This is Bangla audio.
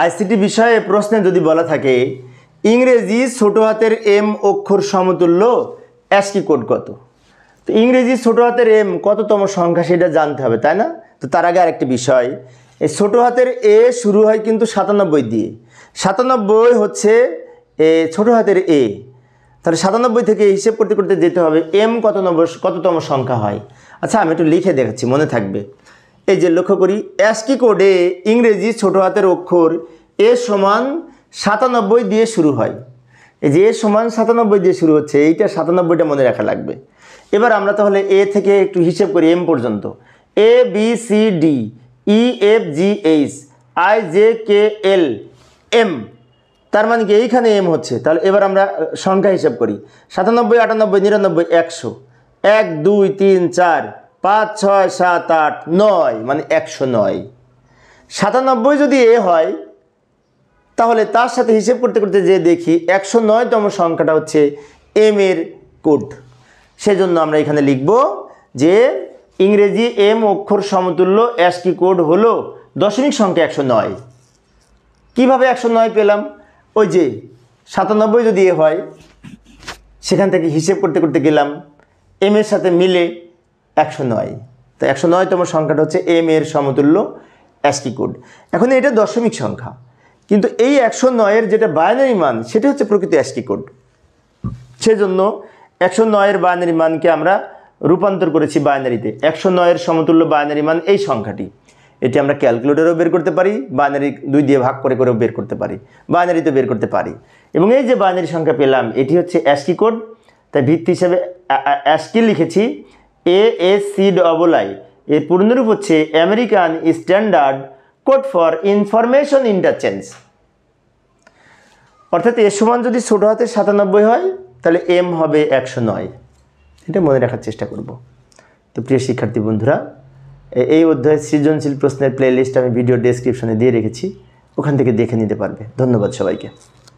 আইসিটি বিষয়ে প্রশ্নে যদি বলা থাকে ইংরেজি ছোট হাতের এম অক্ষর সমতুল্য অ্যাস্কি কোড কত, তো ইংরেজি ছোট হাতের এম কততম সংখ্যা সেটা জানতে হবে, তাই না? তো তার আগে আরেকটি বিষয়, এই ছোট হাতের এ শুরু হয় কিন্তু 97 দিয়ে। 97 হচ্ছে ছোট হাতের এ, তাহলে 97 থেকে হিসেব করতে করতে যেতে হবে এম কততম সংখ্যা হয়। আচ্ছা, আমি একটু লিখে দেখাচ্ছি, মনে থাকবে। এই যে লক্ষ্য করি, অ্যাস্কি কোডে ইংরেজি ছোট হাতের অক্ষর এ সমান 97 দিয়ে শুরু হয়। এই যে এ সমান 97 দিয়ে শুরু হচ্ছে, এইটা 97টা মনে রাখা লাগবে। এবার আমরা তাহলে এ থেকে একটু হিসেব করি এম পর্যন্ত। A B C D E F G H I J K L M, তার মানে কি এইখানে এম হচ্ছে। তাহলে এবার আমরা সংখ্যা হিসাব করি, 97, 98, 99, 100, 1 2 3 4 5 6 7 8 9, মানে 109। 97 যদি এ হয় তাহলে তার সাথে হিসেব করতে করতে যে দেখি 109তম সংখ্যাটা হচ্ছে এম এর কোড। সেজন্য আমরা এখানে লিখব যে ইংরেজি এম অক্ষর সমতুল্য অ্যাস্কি কোড হলো দশমিক সংখ্যা 109। কিভাবে 109 পেলাম? ওই যে 97 যদি এ হয়, সেখান থেকে হিসেব করতে করতে গেলাম, এম এর সাথে মিলে 109। তো 109তম সংখ্যাটা হচ্ছে এম এর সমতুল্য অ্যাস্কি কোড। এখন এটা দশমিক সংখ্যা, কিন্তু এই 109-এর যেটা বাইনারি মান সেটা হচ্ছে প্রকৃত অ্যাস্কি কোড। সেজন্য 109-এর বাইনারি মানকে আমরা রূপান্তর করেছি বাইনারিতে। 109-এর সমতুল্য বাইনারি মান এই সংখ্যাটি। এটি আমরা ক্যালকুলেটরেও বের করতে পারি, বাইনারি 2 দিয়ে ভাগ করে করেও বের করতে পারি, বাইনারিতে বের করতে পারি। এবং এই যে বাইনারি সংখ্যা পেলাম, এটি হচ্ছে অ্যাস্কি কোড। তাই ভিত্তি হিসেবে অ্যাস্কি লিখেছি ASCII। এর পূর্ণরূপ হচ্ছে American standard code for information interchange. অর্থাৎ এর সমান যদি ছোট হাতে 97 হয় তাহলে এম হবে 109। এটা মনে রাখার চেষ্টা করব। তো প্রিয় শিক্ষার্থী বন্ধুরা, এই অধ্যায়ের সৃজনশীল প্রশ্নের প্লেলিস্ট আমি ভিডিও ডেসক্রিপশনে দিয়ে রেখেছি, ওখান থেকে দেখে নিতে পারবে। ধন্যবাদ সবাইকে।